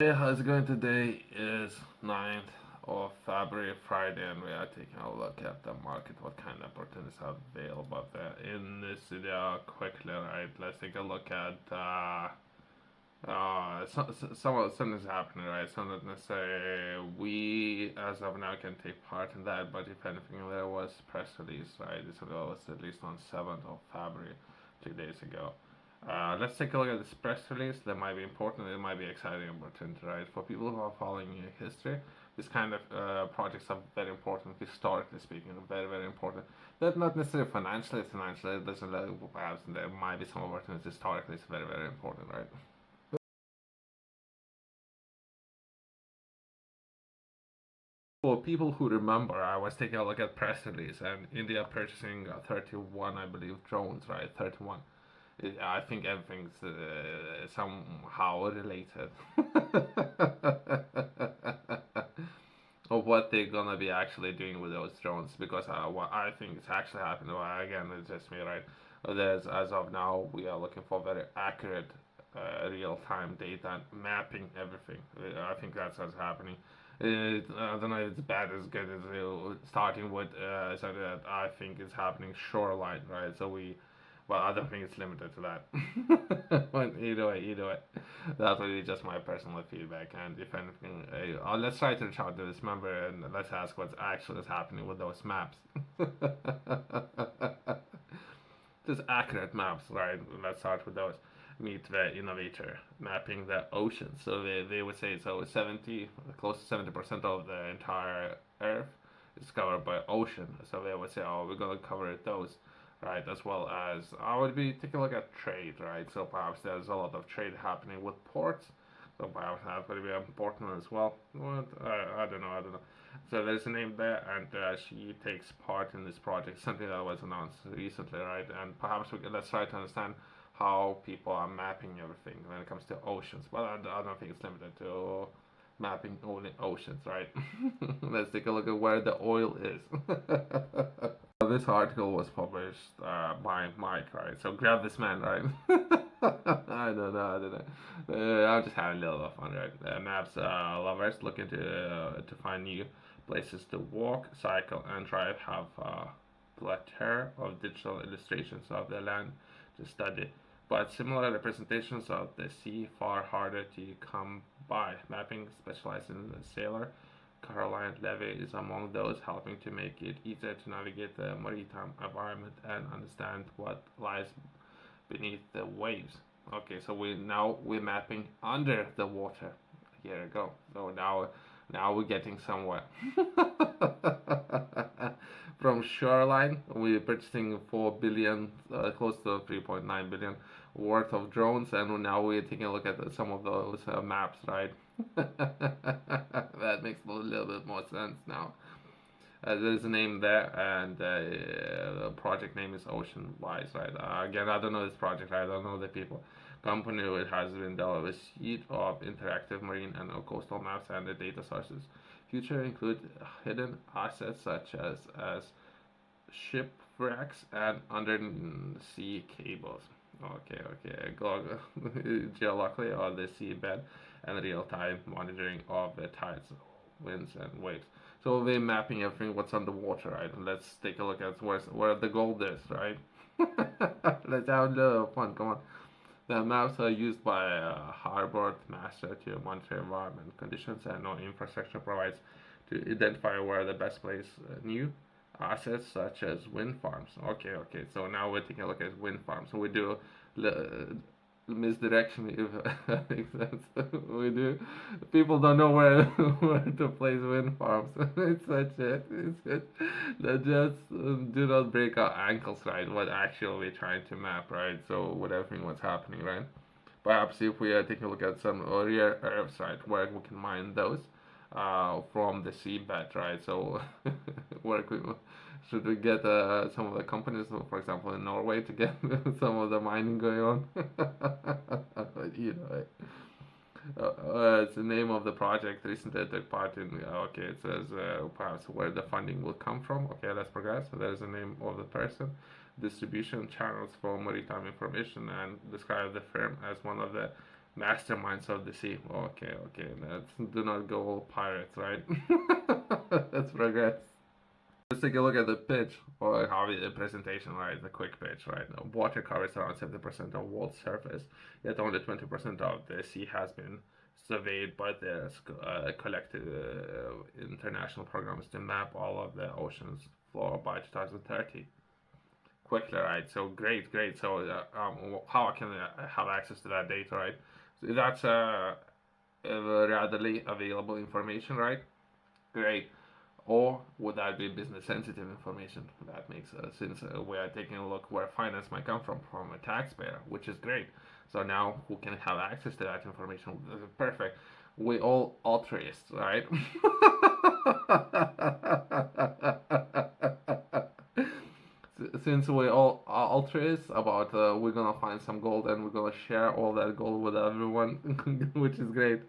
Hey, how's it going? Today is 9th of February, Friday, and we are taking a look at the market, what kind of opportunities are available there. In this video, quickly, right, let's take a look at something's happening, right? So not necessarily we, as of now, can take part in that, but if anything, there was press release, right? This was released on 7th of February, 2 days ago. Let's take a look at this press release. That might be important. It might be exciting, important, right? For people who are following history, this kind of projects are very important, historically speaking, very, very important. That not necessarily financially, it doesn't perhaps there might be some opportunities historically. It's very, very important, right? For people who remember, I was taking a look at press release, and India purchasing 31, I believe, drones, right? 31. I think everything's somehow related of what they're gonna be actually doing with those drones, because what I think is actually happening, well, again, it's just me, right? There's, as of now, we are looking for very accurate real-time data and mapping everything. I think that's what's happening. I don't know if it's bad as good as starting with something that I think is happening shoreline, right? So we, well, I don't think it's limited to that. But either way, that will be just my personal feedback. And if anything, let's try to reach out to this member and let's ask what's actually is happening with those maps. Just accurate maps, right? Let's start with those. Meet the innovator mapping the ocean. So they would say so 70, close to 70% of the entire Earth is covered by ocean. So they would say, oh, we're gonna cover those, right? As well as I would be taking a look at trade, right? So perhaps there's a lot of trade happening with ports. So perhaps that would be important as well. What? I don't know. So there's a name there, and she takes part in this project, something that was announced recently, right? And perhaps let's try to understand how people are mapping everything when it comes to oceans. But I don't think it's limited to mapping only oceans, right? Let's take a look at where the oil is. This article was published by Mike, right? So grab this man, right? I don't know. I'm just having a little bit of fun, right? Maps lovers looking to find new places to walk, cycle, and drive have a plethora of digital illustrations of the land to study. But similar representations of the sea far harder to come by. Mapping specialized in the sailor Caroline Levy is among those helping to make it easier to navigate the maritime environment and understand what lies beneath the waves. Okay, so we're mapping under the water. Here we go. So now we're getting somewhere. From shoreline, we're purchasing 4 billion, close to 3.9 billion worth of drones, and now we're taking a look at some of those maps, right? That makes a little bit more sense now. There's a name there, and the project name is Ocean Wise, right? Again, I don't know this project, I don't know the people. Company it has been developed a sheet of interactive marine and coastal maps and the data sources. Future include hidden assets such as shipwrecks and undersea cables. Geolocally on the seabed and real-time monitoring of the tides, winds, and waves. So we're mapping everything what's underwater, right? And let's take a look at where the gold is, right? Let's have a little fun. Come on. The maps are used by a harbor master to monitor environment conditions, and no infrastructure provides to identify where the best place new assets such as wind farms. Okay. So now we're taking a look at wind farms. So we do misdirection if that makes sense. We do. People don't know where where to place wind farms. It's such a it's it that just do not break our ankles, right? What actually we're trying to map, right? So with everything what's happening, right? Perhaps if we are taking a look at some rare earths, right, where we can mine those from the seabed, right? So where should we get some of the companies, for example, in Norway, to get some of the mining going on? you know, it's the name of the project. Recently, I took part in. Okay, it says perhaps where the funding will come from. Okay, let's progress. So there's the name of the person, distribution channels for maritime information, and describe the firm as one of the masterminds of the sea. Okay, okay, let's do not go all pirates, right? Let's progress. Let's take a look at the pitch or how the presentation, right? The quick pitch, right? Water covers around 70% of world surface, yet only 20% of the sea has been surveyed by the collected international programs to map all of the oceans floor by 2030. Quickly, right? So great, great. So how can I have access to that data, right? So that's readily available information, right? Great. Or would that be business sensitive information? That makes since we are taking a look where finance might come from a taxpayer, which is great. So now who can have access to that information? Perfect. We all altruists, right? Since we all are altruists about we're gonna find some gold and we're gonna share all that gold with everyone, which is great.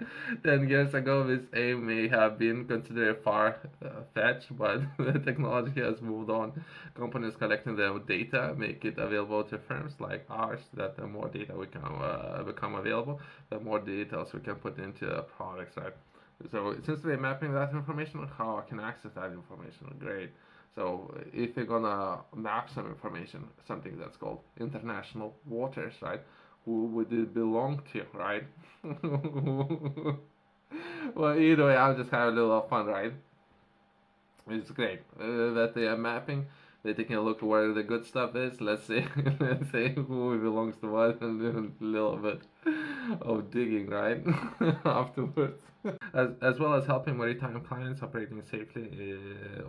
10 years ago, this aim may have been considered far fetched, but the technology has moved on. Companies collecting their data make it available to firms like ours. That the more data we can become available, the more details we can put into products, right? So since they're mapping that information, how I can access that information? Great. So if you're gonna map some information, something that's called international waters, right? Who would it belong to, right? Well, either way, I'm just having a little fun, right? It's great that they are mapping. They're taking a look where the good stuff is. Let's see, let's see who belongs to what, and then a little bit of digging, right? Afterwards. As well as helping maritime clients operating safely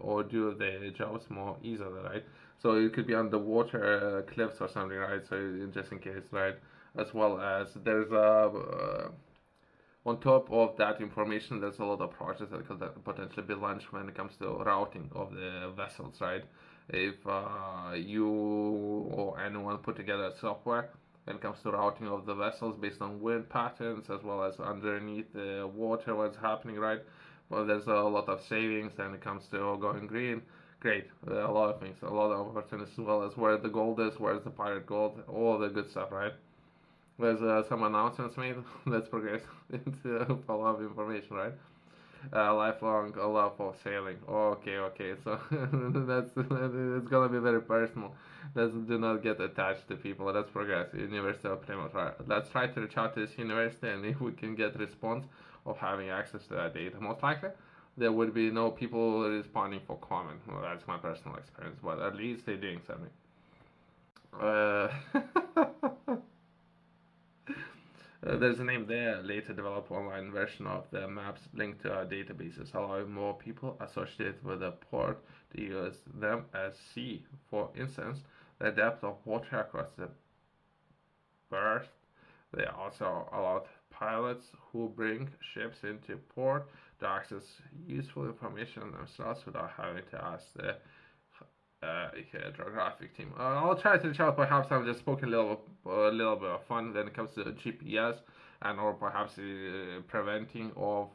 or do their jobs more easily, right? So it could be underwater cliffs or something, right? So just in case, right? As well as there's on top of that information, there's a lot of projects that could potentially be launched when it comes to routing of the vessels, right? If you or anyone put together a software when it comes to routing of the vessels based on wind patterns as well as underneath the water, what's happening, right? Well, there's a lot of savings when it comes to going green. Great, a lot of things, a lot of opportunities as well as where the gold is, where's the pirate gold, all the good stuff, right? There's some announcements made. Let's progress into a lot of information, right? Lifelong love for sailing. Okay, okay. So that's it's gonna be very personal. Let's do not get attached to people. Let's progress. University of Plymouth. Right. Let's try to reach out to this university, and if we can get response of having access to that data, most likely there would be no people responding for comment. Well, that's my personal experience, but at least they're doing something. Uh, there's a name there. Later develop online version of the maps linked to our databases, allowing more people associated with the port to use them as sea. For instance, the depth of water across the berth. They also allowed pilots who bring ships into port to access useful information themselves without having to ask the geographic team. I'll try to reach out. Perhaps I'm just poking a little bit of fun when it comes to GPS and or perhaps preventing of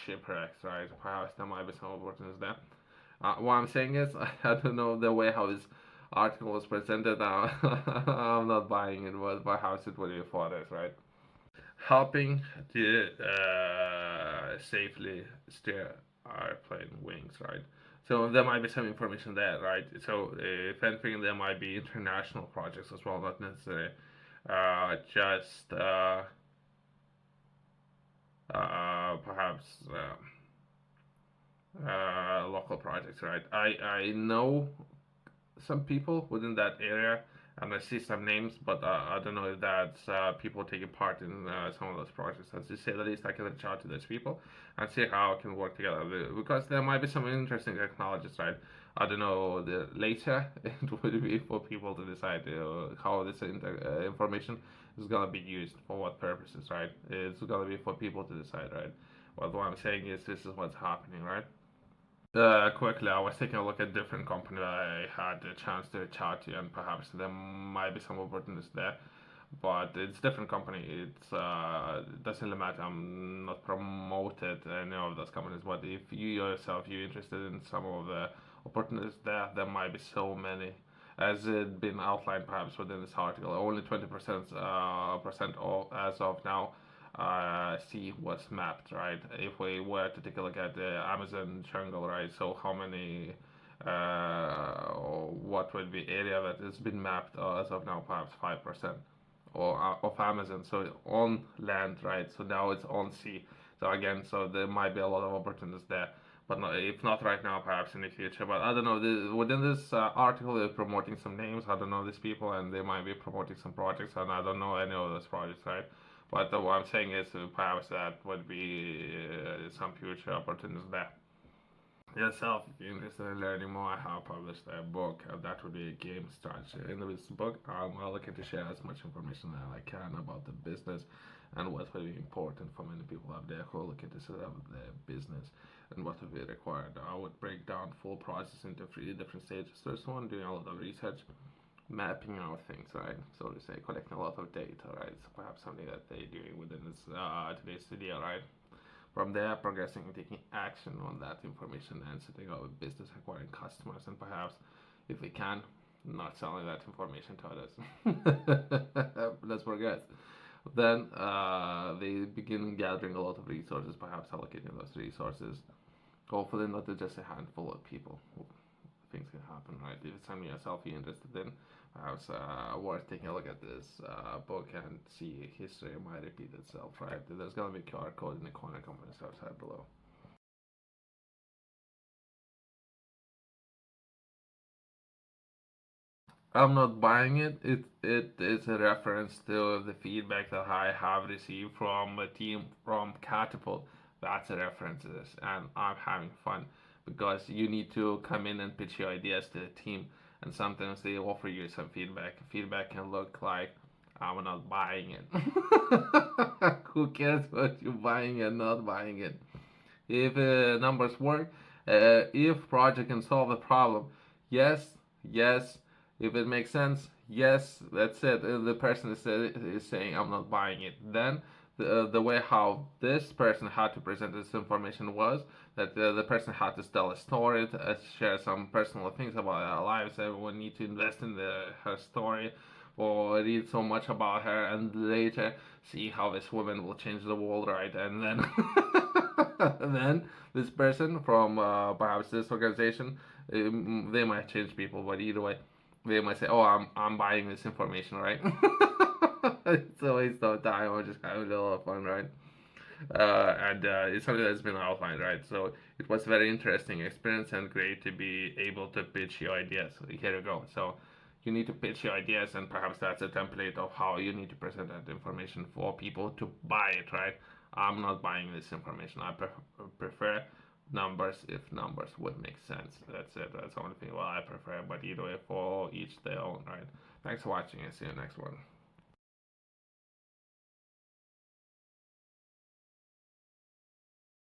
shipwrecks. Right? Perhaps there might be some opportunities there. What I'm saying is, I don't know the way how this article was presented. I'm not buying it, but perhaps it will be for this, right? Helping to safely steer airplane wings, right? So there might be some information there, right? So if anything, there might be international projects as well, not necessarily just perhaps local projects, right? I know some people within that area, and I see some names, but I don't know if that's people taking part in some of those projects. As you say, the least I can reach out to those people and see how it can work together because there might be some interesting technologies, right? I don't know. The later it would be for people to decide how this information is gonna be used for what purposes, right? It's gonna be for people to decide, right? But what I'm saying is this is what's happening, right? Quickly, I was taking a look at different company that I had a chance to reach out to, and perhaps there might be some opportunities there. But it's different company. It doesn't really matter. I'm not promoted any of those companies. But if you yourself you're interested in some of the opportunities there, there might be so many. As it been outlined perhaps within this article, only 20% percent of, as of now see what's mapped, right? If we were to take a look at the Amazon jungle, right? So how many, what would be area that has been mapped as of now, perhaps 5% or of Amazon. So on land, right? So now it's on sea. So again, so there might be a lot of opportunities there. But no, if not right now, perhaps in the future. But I don't know. Within this article, they're promoting some names. I don't know these people, and they might be promoting some projects, and I don't know any of those projects, right? But what I'm saying is perhaps that would be some future opportunities there. Yourself, if you're interested in learning more, I have published a book that would be a game strategy. In this book, I'm looking to share as much information as I can about the business and what will be important for many people out there who are looking to set up their business and what will be required. I would break down full process into three different stages. First one, doing a lot of research, mapping out things, right? So to say, collecting a lot of data, right? So perhaps something that they're doing within this today's studio, right? From there, progressing and taking action on that information and setting up a business, acquiring customers, and perhaps, if we can, not selling that information to others. Let's progress. Then they begin gathering a lot of resources, perhaps allocating those resources. Hopefully, not to just a handful of people. Things can happen, right? If it's something yourself you're interested in, perhaps worth taking a look at this book and see history might repeat itself, right? There's gonna be a QR code in the corner company website below. I'm not buying it. It is a reference to the feedback that I have received from a team from Catapult. That's a reference to this, and I'm having fun because you need to come in and pitch your ideas to the team, and sometimes they offer you some feedback. Feedback can look like, I'm not buying it. Who cares what you're buying and not buying it? If numbers work, if project can solve the problem, yes, yes. If it makes sense, yes, that's it. The person is saying, I'm not buying it. Then the way how this person had to present this information was that the person had to tell a story, to, share some personal things about our lives. Everyone need to invest in her story or read so much about her and later see how this woman will change the world, right? And then then this person from perhaps this organization, they might change people, but either way, they might say, "Oh, I'm buying this information, right?" It's a waste of time. I'm just having a little fun, right? And it's something that's been outlined, right? So it was very interesting experience and great to be able to pitch your ideas. So here you go. So you need to pitch your ideas, and perhaps that's a template of how you need to present that information for people to buy it, right? I'm not buying this information. I prefer numbers if numbers would make sense. That's it. That's the only thing what I prefer. But either way, for each their own, right? Thanks for watching and see you next one.